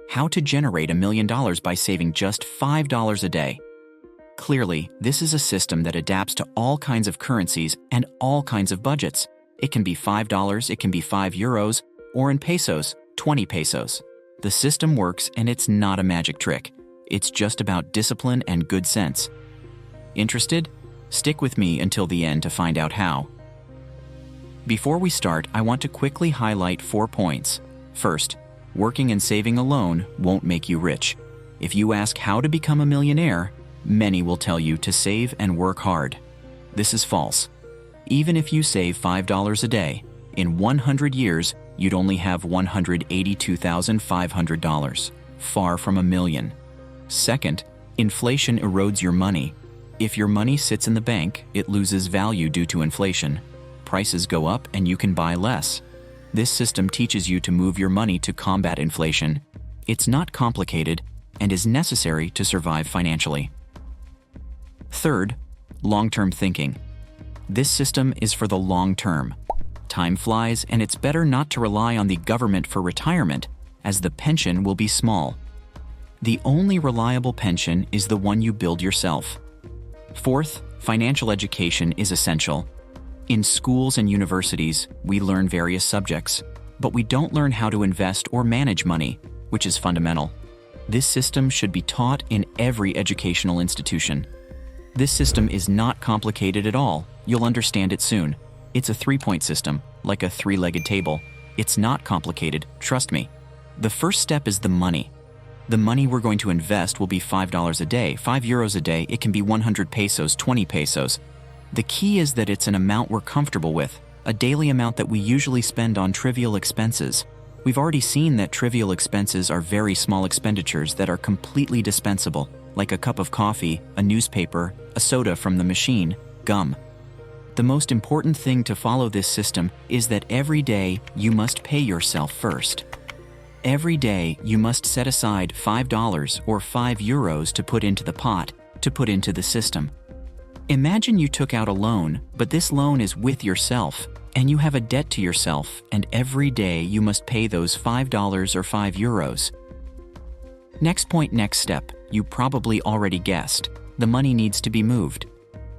How to generate $1 million by saving just $5 a day. Clearly, this is a system that adapts to all kinds of currencies and all kinds of budgets. It can be $5, it can be €5, or in pesos, 20 pesos. The system works and it's not a magic trick. It's just about discipline and good sense. Interested? Stick with me until the end to find out how. Before we start, I want to quickly highlight 4 points. First, working and saving alone won't make you rich. If you ask how to become a millionaire, many will tell you to save and work hard. This is false. Even if you save $5 a day, in 100 years, you'd only have $182,500, far from $1 million. Second, inflation erodes your money. If your money sits in the bank, it loses value due to inflation. Prices go up and you can buy less. This system teaches you to move your money to combat inflation. It's not complicated and is necessary to survive financially. Third, long-term thinking. This system is for the long term. Time flies, and it's better not to rely on the government for retirement, as the pension will be small. The only reliable pension is the one you build yourself. Fourth, financial education is essential. In schools and universities, we learn various subjects, but we don't learn how to invest or manage money, which is fundamental. This system should be taught in every educational institution. This system is not complicated at all. You'll understand it soon. It's a 3-point system, like a 3-legged table. It's not complicated, trust me. The first step is the money. The money we're going to invest will be $5 a day, €5 a day, it can be 100 pesos, 20 pesos. The key is that it's an amount we're comfortable with, a daily amount that we usually spend on trivial expenses. We've already seen that trivial expenses are very small expenditures that are completely dispensable, like a cup of coffee, a newspaper, a soda from the machine, gum. The most important thing to follow this system is that every day you must pay yourself first. Every day you must set aside $5 or €5 to put into the pot, to put into the system. Imagine you took out a loan, but this loan is with yourself, and you have a debt to yourself, and every day you must pay those $5 or €5. Next point, next step, you probably already guessed. The money needs to be moved.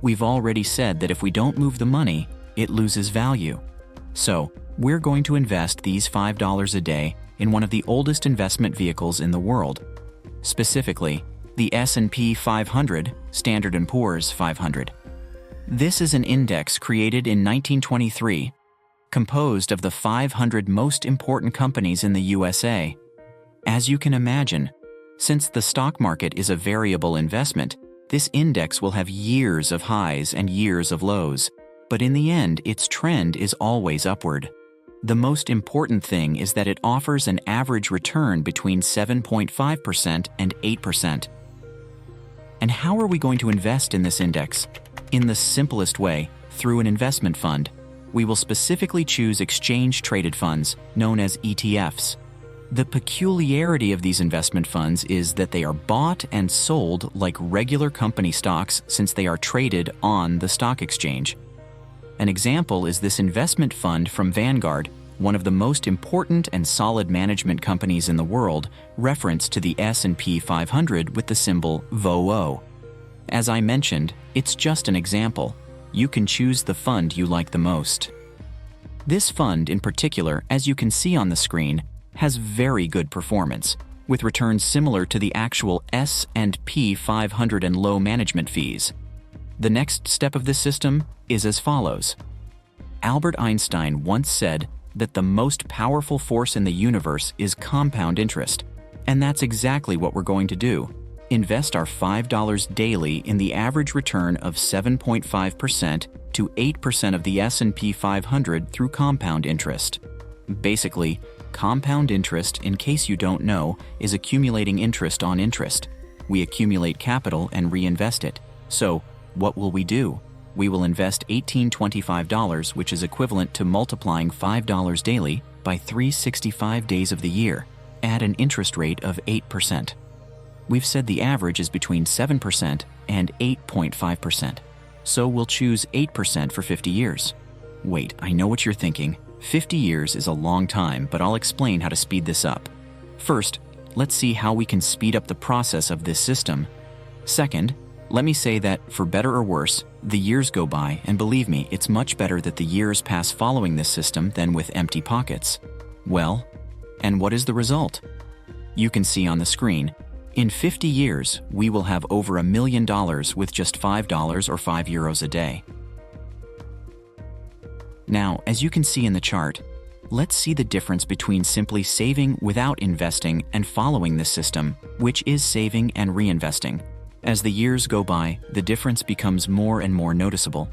We've already said that if we don't move the money, it loses value. So, we're going to invest these $5 a day in one of the oldest investment vehicles in the world. Specifically, the S&P 500, Standard & Poor's 500. This is an index created in 1923, composed of the 500 most important companies in the USA. As you can imagine, since the stock market is a variable investment, this index will have years of highs and years of lows, but in the end, its trend is always upward. The most important thing is that it offers an average return between 7.5% and 8%. And how are we going to invest in this index? In the simplest way, through an investment fund. We will specifically choose exchange-traded funds, known as ETFs. The peculiarity of these investment funds is that they are bought and sold like regular company stocks since they are traded on the stock exchange. An example is this investment fund from Vanguard, one of the most important and solid management companies in the world, referenced to the S&P 500 with the symbol VOO. As I mentioned, it's just an example. You can choose the fund you like the most. This fund in particular, as you can see on the screen, has very good performance, with returns similar to the actual S&P 500 and low management fees. The next step of this system is as follows. Albert Einstein once said that the most powerful force in the universe is compound interest, and that's exactly what we're going to do. Invest our $5 daily in the average return of 7.5% to 8% of the S&P 500 through compound interest. Basically, compound interest, in case you don't know, is accumulating interest on interest. We accumulate capital and reinvest it. So, what will we do? We will invest $18.25, which is equivalent to multiplying $5 daily by 365 days of the year, at an interest rate of 8%. We've said the average is between 7% and 8.5%, so we'll choose 8% for 50 years. Wait, I know what you're thinking. 50 years is a long time, but I'll explain how to speed this up. First, let's see how we can speed up the process of this system. Second, let me say that, for better or worse, the years go by, and believe me, it's much better that the years pass following this system than with empty pockets. Well, and what is the result? You can see on the screen. In 50 years, we will have over $1 million with just $5 or €5 a day. Now, as you can see in the chart, let's see the difference between simply saving without investing and following this system, which is saving and reinvesting. As the years go by, the difference becomes more and more noticeable.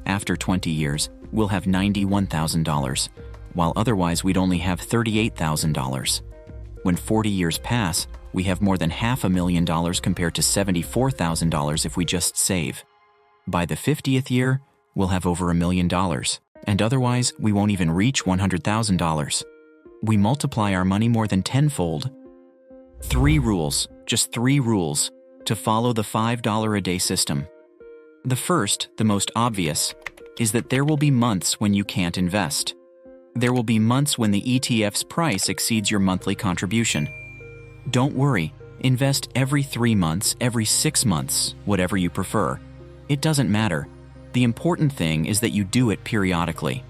After 20 years, we'll have $91,000, while otherwise we'd only have $38,000. When 40 years pass, we have more than $500,000 compared to $74,000 if we just save. By the 50th year, we'll have over $1 million, and otherwise we won't even reach $100,000. We multiply our money more than tenfold. 3 rules, just 3 rules, to follow the $5 a day system. The first, the most obvious, is that there will be months when you can't invest. There will be months when the ETF's price exceeds your monthly contribution. Don't worry, invest every 3 months, every 6 months, whatever you prefer. It doesn't matter. The important thing is that you do it periodically.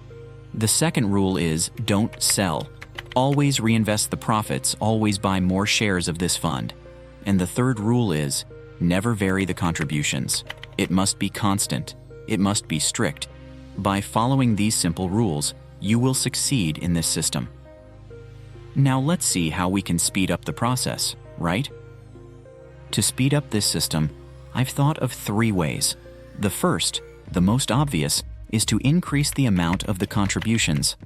The second rule is don't sell. Always reinvest the profits, always buy more shares of this fund. And the third rule is never vary the contributions. It must be constant. It must be strict. By following these simple rules, you will succeed in this system. Now let's see how we can speed up the process, right? To speed up this system, I've thought of 3 ways. The first, the most obvious, is to increase the amount of the contributions.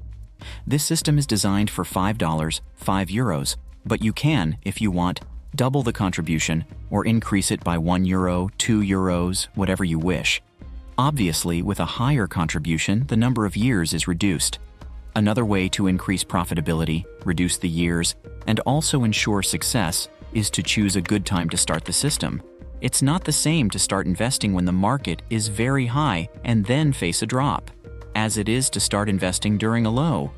This system is designed for $5, €5, but you can, if you want, double the contribution or increase it by €1, €2, whatever you wish. Obviously, with a higher contribution, the number of years is reduced. Another way to increase profitability, reduce the years, and also ensure success is to choose a good time to start the system. It's not the same to start investing when the market is very high and then face a drop, as it is to start investing during a low.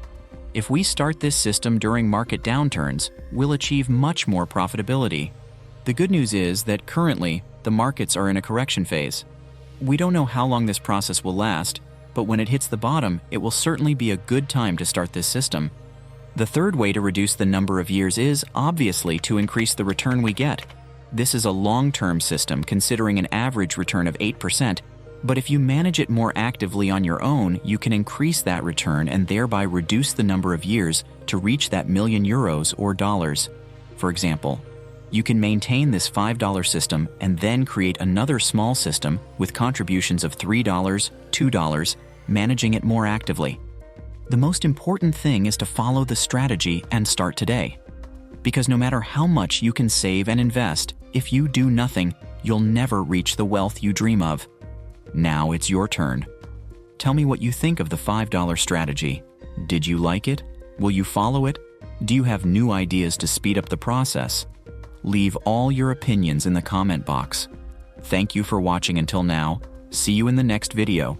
If we start this system during market downturns, we'll achieve much more profitability. The good news is that currently, the markets are in a correction phase. We don't know how long this process will last, but when it hits the bottom, it will certainly be a good time to start this system. The third way to reduce the number of years is, obviously, to increase the return we get. This is a long-term system considering an average return of 8%, but if you manage it more actively on your own, you can increase that return and thereby reduce the number of years to reach that €1 million or dollars. For example, you can maintain this $5 system and then create another small system with contributions of $3, $2, managing it more actively. The most important thing is to follow the strategy and start today. Because no matter how much you can save and invest, if you do nothing, you'll never reach the wealth you dream of. Now it's your turn. Tell me what you think of the $5 strategy. Did you like it? Will you follow it? Do you have new ideas to speed up the process? Leave all your opinions in the comment box. Thank you for watching until now. See you in the next video.